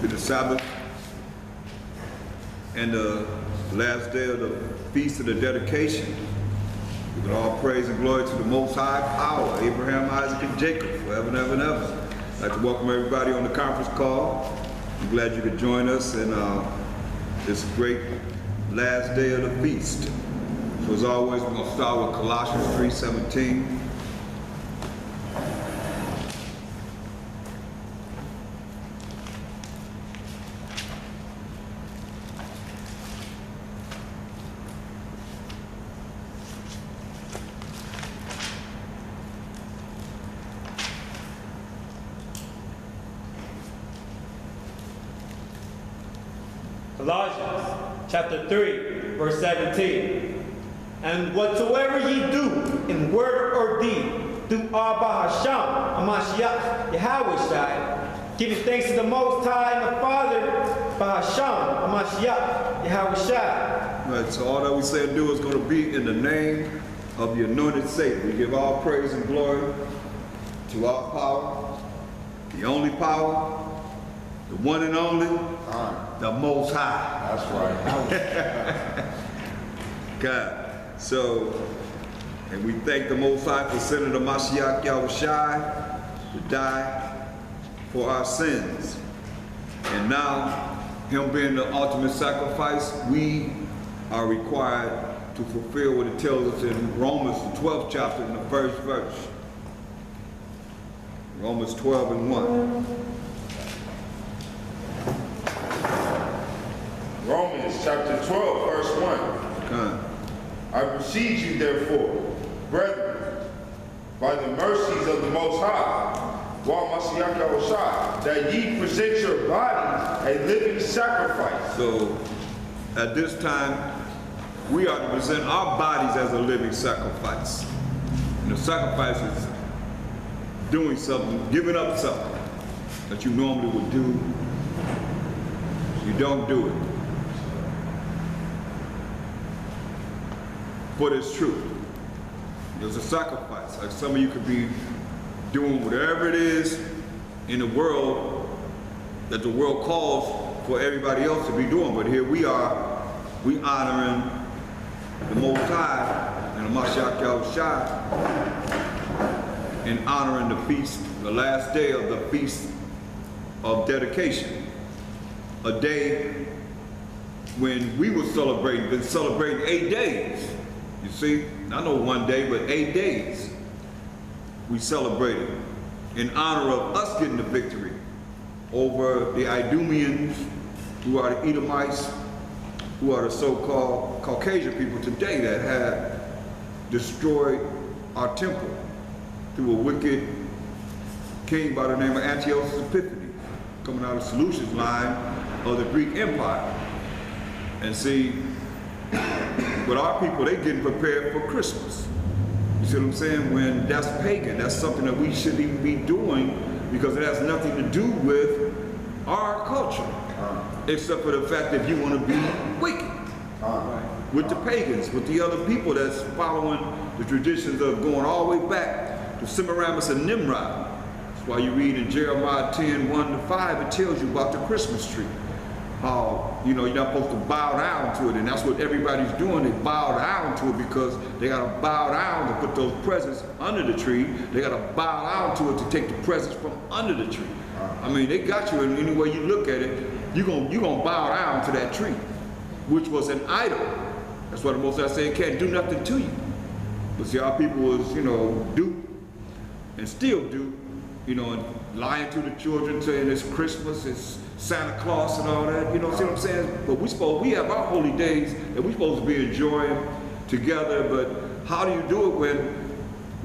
to the Sabbath and the last day of the Feast of the Dedication. We give all praise and glory to the Most High Power, Abraham, Isaac, and Jacob, forever and ever and ever. I'd like to welcome everybody on the conference call. I'm glad you could join us in this great last day of the feast. So as always, we're going to start with Colossians 3:17. Colossians chapter 3, verse 17. And whatsoever ye do in word or deed, do all by Hashem, Hamashiach, Yahweh, giving thanks to the Most High and the Father, by Hashem, Hamashiach, Yahweh. Right, so all that we say and do is going to be in the name of the anointed Savior. We give all praise and glory to our power, the only power, the one and only, the Most High. That's right. God. So, and we thank the Most High for sending the Mashiach Yahushai to die for our sins. And now, him being the ultimate sacrifice, we are required to fulfill what it tells us in Romans, the 12th chapter, in the first verse. Romans 12 and 1. Romans chapter 12, verse 1. God. I beseech you, therefore, brethren, by the mercies of the Most High, Mashiach Yahushua, that ye present your bodies a living sacrifice. So, at this time, we are to present our bodies as a living sacrifice. And the sacrifice is doing something, giving up something that you normally would do. You don't do it. But it's true. There's a sacrifice. Like some of you could be doing whatever it is in the world that the world calls for everybody else to be doing. But here we are, we honoring the Most High and the Mashiach Yahushua and honoring the feast, the last day of the Feast of Dedication. A day when we were celebrating, been celebrating 8 days. You see, not no one day, but 8 days we celebrated in honor of us getting the victory over the Idumeans, who are the Edomites, who are the so-called Caucasian people today that had destroyed our temple through a wicked king by the name of Antiochus Epiphanes, coming out of Seleucus line of the Greek Empire. And see, but our people, they getting prepared for Christmas. You see what I'm saying? When that's pagan, that's something that we shouldn't even be doing because it has nothing to do with our culture. Except for the fact that you want to be wicked. With the pagans, with the other people that's following the traditions of going all the way back to Semiramis and Nimrod. That's why you read in Jeremiah 10, 1-5, it tells you about the Christmas tree. How, you know, you're not supposed to bow down to it, and that's what everybody's doing. They bow down to it because they got to bow down to put those presents under the tree. They got to bow down to it to take the presents from under the tree. I mean, they got you in any way you look at it, you're gonna bow down to that tree, which was an idol. That's why the Most High said it can't do nothing to you. But see, our people was, you know, do and still do, you know, and lying to the children, saying it's Christmas, it's Santa Claus and all that, you know, see what I'm saying? But we have our holy days that we're supposed to be enjoying together, but how do you do it when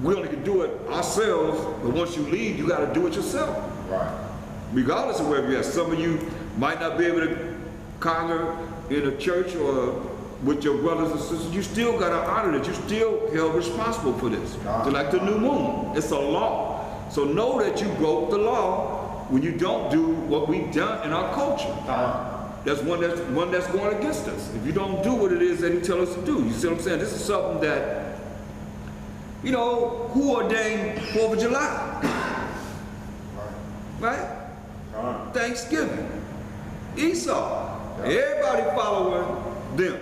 we only can do it ourselves, but once you leave, you gotta do it yourself. Right. Regardless of wherever you're at. Some of you might not be able to congregate in a church or with your brothers and sisters. You still gotta honor it. You still held responsible for this. It's like the new moon. It's a law. So know that you broke the law when you don't do what we've done in our culture. That's one that's going against us. If you don't do what it is that he tells us to do. You see what I'm saying? This is something that, you know, who ordained 4th of July? Right? Thanksgiving. Esau. Everybody following them.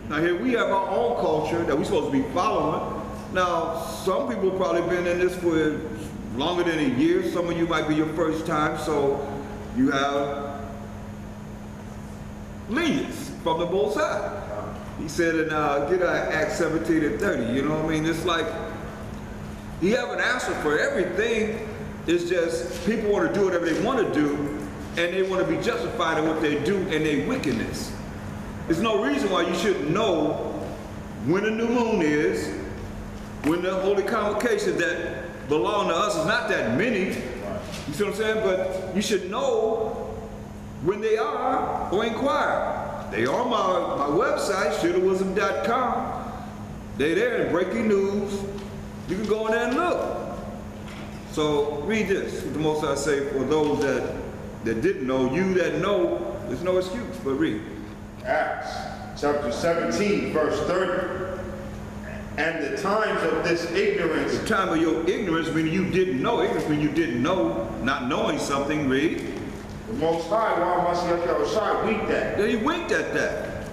Now here we have our own culture that we're supposed to be following. Now, some people probably been in this for longer than a year. Some of you might be your first time, so you have lenience from the Most High. He said in Acts 17 and 30, you know what I mean? It's like he have an answer for everything. It's just people want to do whatever they want to do, and they want to be justified in what they do and their wickedness. There's no reason why you shouldn't know when the new moon is, when the holy convocations that belong to us is not that many. You see what I'm saying? But you should know when they are or inquire. They are on my website, shouldhawisdom.com. They're there in breaking news. You can go in there and look. So read this, what the Most High say for those that didn't know. You that know, there's no excuse, but read. Acts chapter 17, verse 30. And the times of this ignorance. The time of your ignorance, meaning you didn't know. Ignorance meaning you didn't know, not knowing something, read. The Most High, while Mashiach Yahushua winked at. Then he winked at that.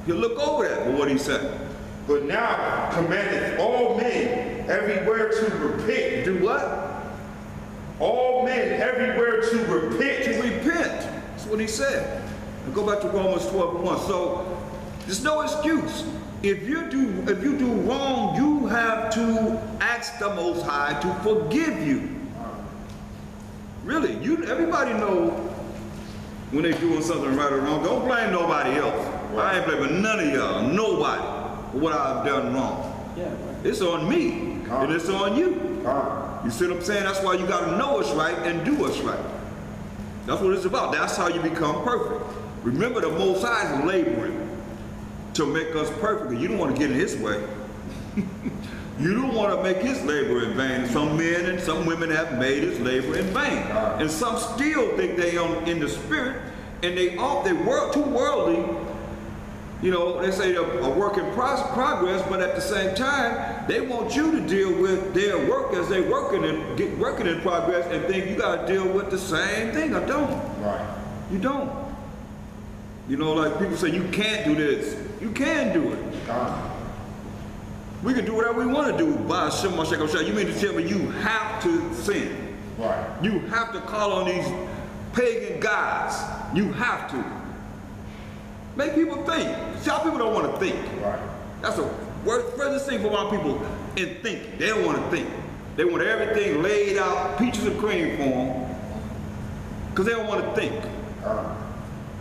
You look over that, but what he said. But now commandeth all men everywhere to repent. Do what? All men everywhere to repent. To repent. That's what he said. And go back to Romans 12:1. So there's no excuse. If you do wrong, you have to ask the Most High to forgive you. Really, everybody know when they're doing something right or wrong. Don't blame nobody else. I ain't blaming none of y'all, nobody, for what I've done wrong. Yeah, right. It's on me, and it's on you. You see what I'm saying? That's why you got to know us right and do us right. That's what it's about. That's how you become perfect. Remember, the Most High is laboring to make us perfect. You don't want to get in his way. You don't want to make his labor in vain. Some men and some women have made his labor in vain. And some still think they are in the spirit, and they're too worldly. You know, they say they're a work in progress, but at the same time, they want you to deal with their work as they working in progress, and think you got to deal with the same thing. I don't. Right. You don't. You know, like people say, you can't do this. You can do it. We can do whatever we want to do by Hashem Mashiach Yahushua. You mean to tell me you have to sin? Right. You have to call on these pagan gods. You have to. Make people think. See, how people don't want to think. Right. That's the furthest thing for a lot of people in thinking. They don't want to think. They want everything laid out, peaches and cream for them, because they don't want to think.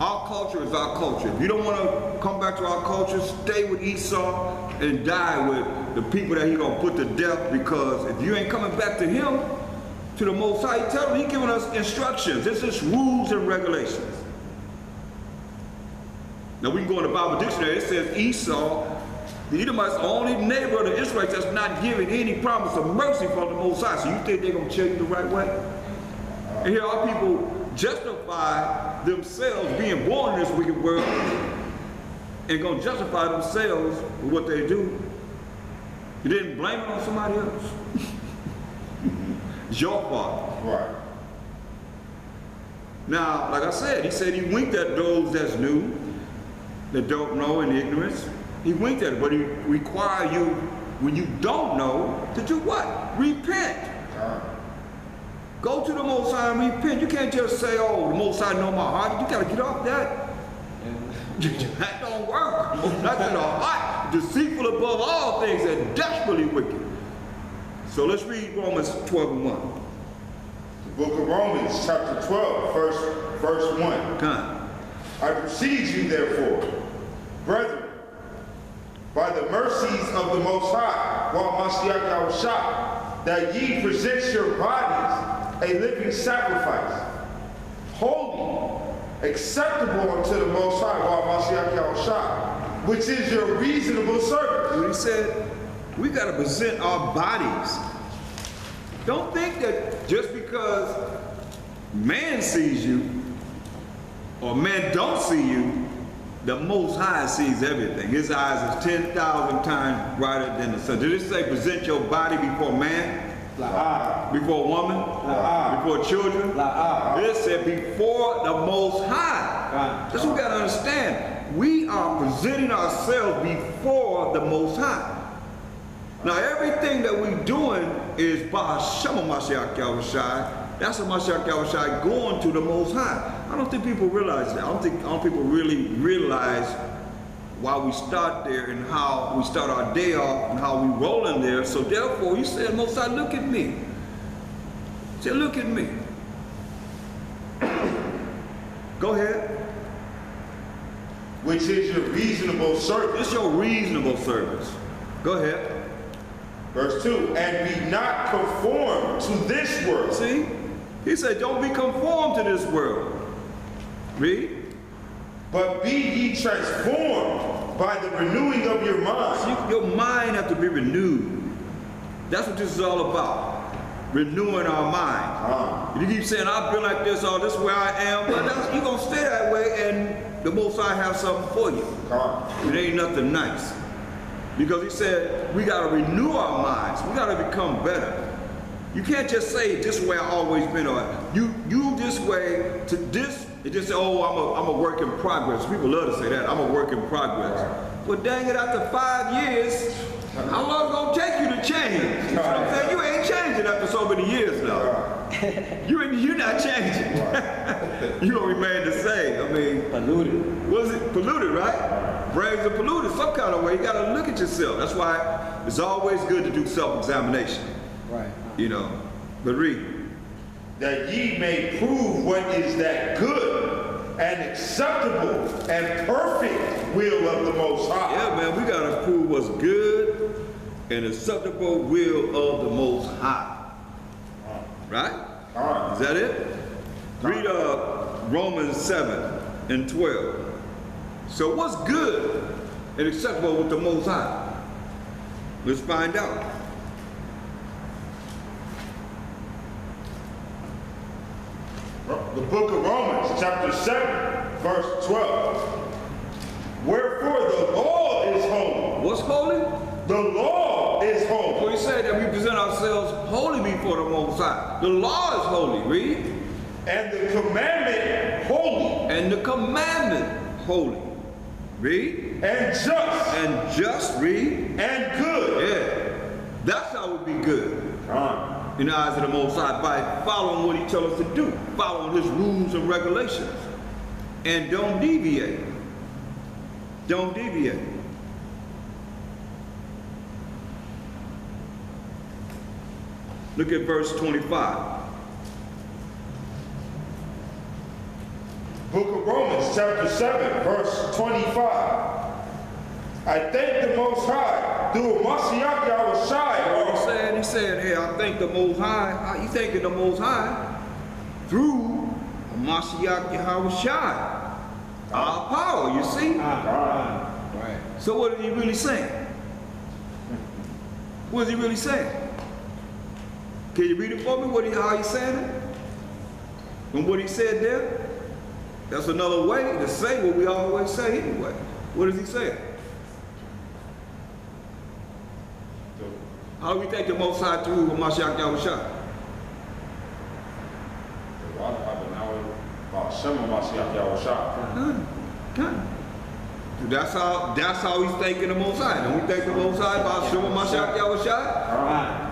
Our culture is our culture. If you don't want to come back to our culture, stay with Esau and die with the people that he's going to put to death, because if you ain't coming back to him, to the Most High, tell him he's giving us instructions. This is rules and regulations. Now we can go in the Bible dictionary. It says Esau, the Edomites, the only neighbor of the Israelites that's not giving any promise of mercy from the Most High. So you think they're going to change the right way? And here our people justify themselves being born in this wicked world and going to justify themselves for what they do. You didn't blame it on somebody else. It's your fault. Right. Now, like I said, he said he winked at those that's new, that don't know, in ignorance. He winked at it, but he require you, when you don't know, to do what? Repent. Go to the Most High and repent. You can't just say, oh, the Most High know my heart. You gotta get off that. That don't work. That's in the heart. Deceitful above all things and desperately wicked. So let's read Romans 12:1. The book of Romans, chapter 12, verse 1. Come. I beseech you, therefore, brethren, by the mercies of the Most High, while Mashiach Yahushua, that ye present your bodies a living sacrifice, holy, acceptable unto the Most High, while Mashiach Yahushua, which is your reasonable service. When he said, we got to present our bodies. Don't think that just because man sees you or man don't see you, the Most High sees everything. His eyes is 10,000 times brighter than the sun. Did it say present your body before man? La'ah. Before a woman? La'ah. Before children? La'ah. It said before the Most High. That's what we got to understand. We are presenting ourselves before the Most High. Now everything that we're doing is by Hashem Mashiach Yahushai. That's a Mashiach Yahushai going to the Most High. I don't think people realize that. I don't think people really realize why we start there and how we start our day off and how we roll in there. So therefore, you said, Most High, look at me. He said, look at me. Go ahead. Which is your reasonable service. It's your reasonable service. Go ahead. Verse 2, and be not conformed to this world. See? He said, don't be conformed to this world. Read. But be ye transformed by the renewing of your mind. Your mind has to be renewed. That's what this is all about. Renewing our mind. You keep saying, I've been like this, or this is where I am, but you're going to stay that way, and the Most High have something for you. It ain't nothing nice. Because he said, we got to renew our minds. We got to become better. You can't just say, this way I've always been, or you this way to this. It just say, oh, I'm a work in progress. People love to say that. I'm a work in progress. But dang it, after 5 years, how long is it going to take you to change? You know what I'm saying? You ain't changing after so many years now. You're not changing. You're going to remain the same. I mean, Polluted. what is it? Polluted, right? Brains are polluted some kind of way. You got to look at yourself. That's why it's always good to do self-examination. Right. You know, but read. That ye may prove what is that good and acceptable and perfect will of the Most High. Yeah, man, we got to prove what's good and acceptable will of the Most High. Right? Is that it? Read Romans 7 and 12. So what's good and acceptable with the Most High? Let's find out. The book of Romans, chapter 7, verse 12. Wherefore the law is holy. What's holy? The law is So holy. he said that we present ourselves holy before the Most High. The law is holy. Read. And the commandment holy. And the commandment holy. Read. And just. And just. Read. And good. Yeah. That's how we be good in the eyes of the Most High, by following what he tells us to do, following his rules and regulations. And don't deviate. Don't deviate. Look at verse 25. Book of Romans, chapter 7, verse 25. I thank the Most High through Mashiach Yahushai. He said, hey, I thank the Most High. How you thanking the Most High? Through Mashiach Yahushai. Our power, you see? Right. So what is he really saying? What is he really saying? Can you read it for me? How he's saying it? And what he said there? That's another way to say what we always say anyway. What does he say? How do we thank the Most High through Mashiach Yahushua? That's how he's thanking the Most High. Don't we thank the Most High by Shema Mashiach Yahushua?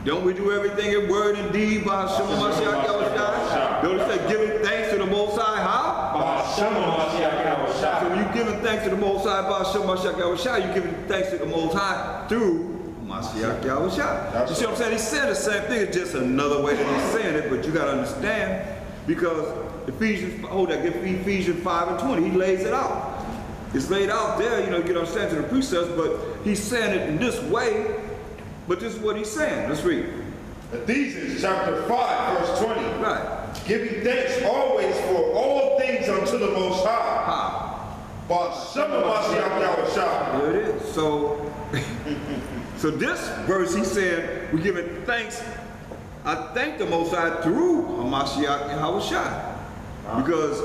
Don't we do everything in word and deed by Shema Mashiach Yahushua? Don't we say giving thanks to the Most High? How? By Shema Mashiach Yahushua. So when you're giving thanks to the Most High by Shema Mashiach Yahushua, you're giving thanks to the Most High through Mashiach Yahushua. You see what I'm saying? He's saying the same thing. It's just another way that he's saying it, but you got to understand, because Ephesians 5 and 20, he lays it out. It's laid out there, you get understanding to the precepts, but he's saying it in this way, but this is what he's saying. Let's read. Ephesians chapter 5, verse 20. Right. Giving thanks always for all things unto the Most High. How? By Shema Mashiach Yahushua. There it is. So this verse, he said, we're giving thanks. I thank the Most High through Mashiach Yahushua. Because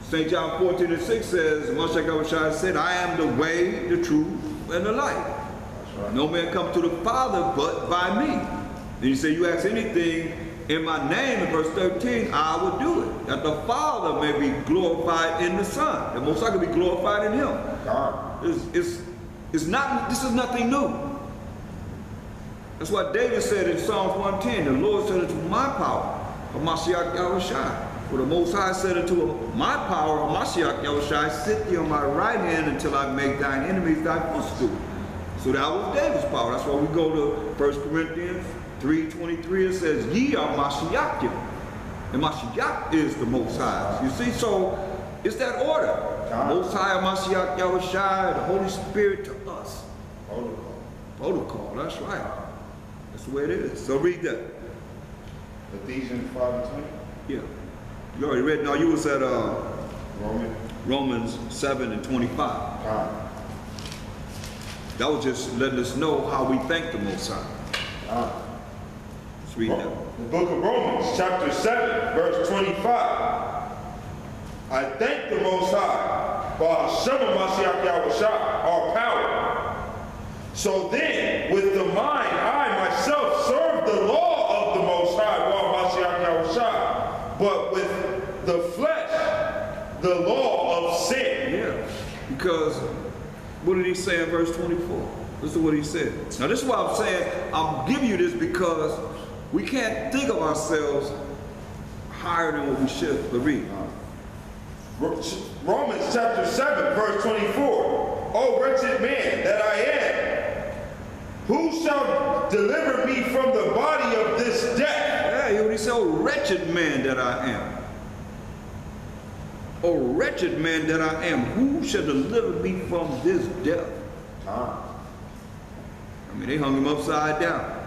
St. John 14 and 6 says, Mashiach Yahushua said, I am the way, the truth, and the life. right. No man come to the Father but by me. Then he said, you ask anything in my name, in verse 13, I will do it. That the Father may be glorified in the Son. That Most High can be glorified in him. God. It's not, this is nothing new. That's what David said in Psalms 110. The Lord said unto my power, Hamashiach Yahushai. For the Most High said unto my power, Hamashiach Yahushai, sit thee on my right hand until I make thine enemies thy footstool. So that was David's power. That's why we go to 1 Corinthians 3:23. It says, ye are Mashiachim. And Mashiach is the Most High. You see, so it's that order. Most High, Mashiach Yahushai, the Holy Spirit to us. Protocol. Protocol, that's right. That's the way it is. So read that. Ephesians 5:20. Yeah. You already read. No, you was at Roman. Romans 7:25. God. That was just letting us know how we thank the Most High. God. Let's read that. The book of Romans, chapter 7, verse 25. I thank the Most High for Hashem Mashiach Yahushua, our power. So then, with the mind, I myself serve the law of the Most High, while Mashiach Yahushua, but with the flesh, the law of sin. Yeah. Because what did he say in verse 24? Listen to what he said. Now this is why I'm saying, I'm giving you this because we can't think of ourselves higher than what we should. But read. Romans chapter 7, verse 24. O wretched man that I am, who shall deliver me from the body of this death? Yeah, hear what he said? Oh, wretched man that I am. Oh, wretched man that I am, who shall deliver me from this death? I mean, they hung him upside down.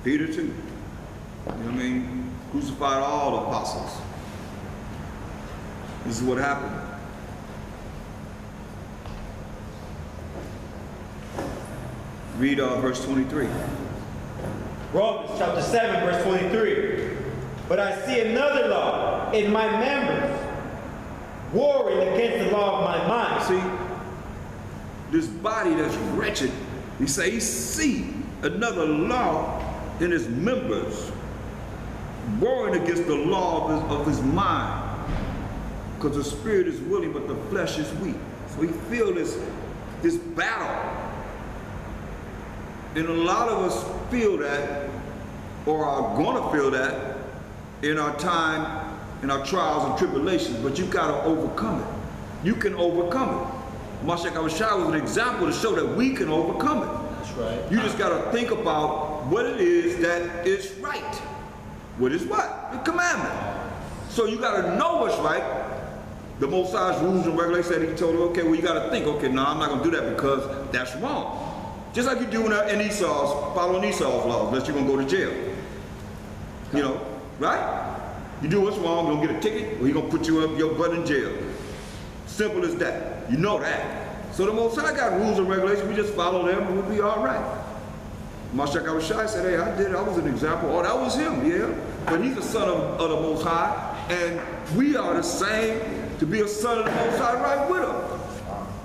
Peter too. You know what I mean? Crucified all the apostles. This is what happened. Read verse 23. Romans chapter 7, verse 23. But I see another law in my members, warring against the law of my mind. See, this body that's wretched, he say he see another law in his members, warring against the law of his mind. Because the spirit is willing, but the flesh is weak. So he feel this battle. And a lot of us feel that, or are gonna feel that, in our time, in our trials and tribulations, but you gotta overcome it. You can overcome it. Mashiach Yahushua was an example to show that we can overcome it. That's right. You just gotta think about what it is that is right. What is what? The commandment. So you gotta know what's right. The Most High's rules and regulations that he told her, okay, well you gotta think, okay, no, I'm not gonna do that because that's wrong. Just like you do in Esau's, following Esau's laws, unless you're gonna go to jail. You know, right? You do what's wrong, you're gonna get a ticket, or he's gonna put you up your butt in jail. Simple as that. You know that. So the Most High got rules and regulations, we just follow them and we'll be all right. Mashiach Yahushua said, hey, I did it, I was an example. Oh, that was him, yeah. But he's a son of the Most High, and we are the same to be a son of the Most High right with him.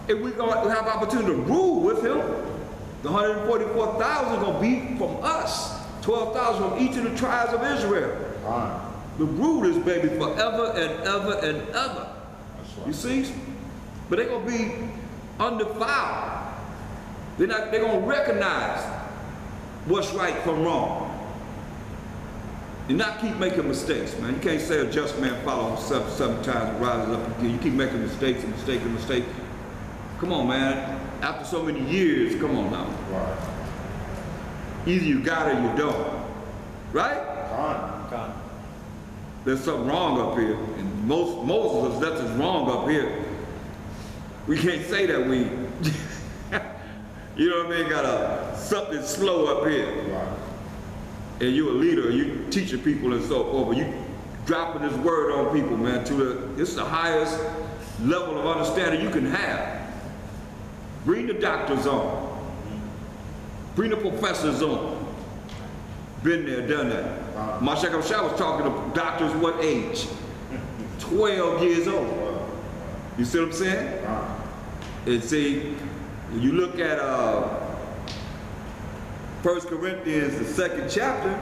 If we're gonna have opportunity to rule with him, the 144,000 gonna be from us. 12,000 from each of the tribes of Israel. The rule this baby forever and ever and ever. You see? But they're gonna be undefiled. They're gonna recognize what's right from wrong. And not keep making mistakes, man. You can't say a just man follows himself 7 times and rises up again. You keep making mistakes and mistakes and mistakes. Come on, man. After so many years, come on now. Right. Either you got it or you don't. Right? God. There's something wrong up here. And most of us, that's what's wrong up here. We can't say that we, you know what I mean, got something slow up here. Right. And you're a leader, you teaching people and so forth, but you dropping this word on people, man, it's the highest level of understanding you can have. Bring the doctors on. Bring the professors on. Been there, done that. Mashiach Yahushua was talking to doctors what age? 12 years old. You see what I'm saying? And see, when you look at 1 Corinthians, the 2nd chapter,